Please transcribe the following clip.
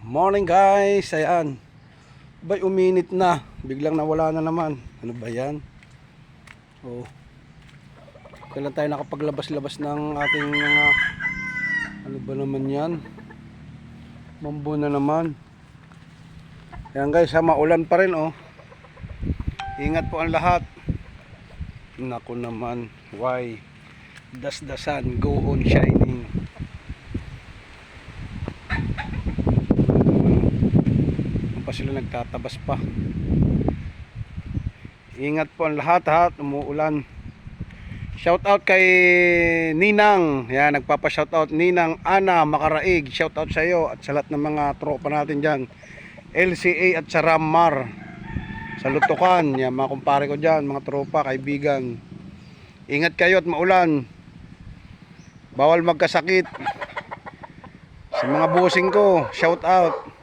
Morning guys, ayan. Bay, uminit na. Biglang nawala na naman. Ano ba yan? Oh. Kailan tayo nakapaglabas-labas ng ating mga ano ba naman yan? Mambo na naman. Ayan guys, maulan pa rin oh. Ingat po ang lahat. Naku naman, why does the sun go on shining? Pa sila nagtatabas pa. Ingat po ang lahat ha, umuulan. Shout out kay Ninang. Yan, nagpapa-shout out Ninang Ana Makaraig. Shout out sa iyo at sa lahat ng mga tropa natin diyan. LCA at sa Ramar. Sa Lutukan, yan mga kumpare ko diyan, mga tropa, kaibigan. Ingat kayo at maulan. Bawal magkasakit. Sa mga bossing ko, shout out.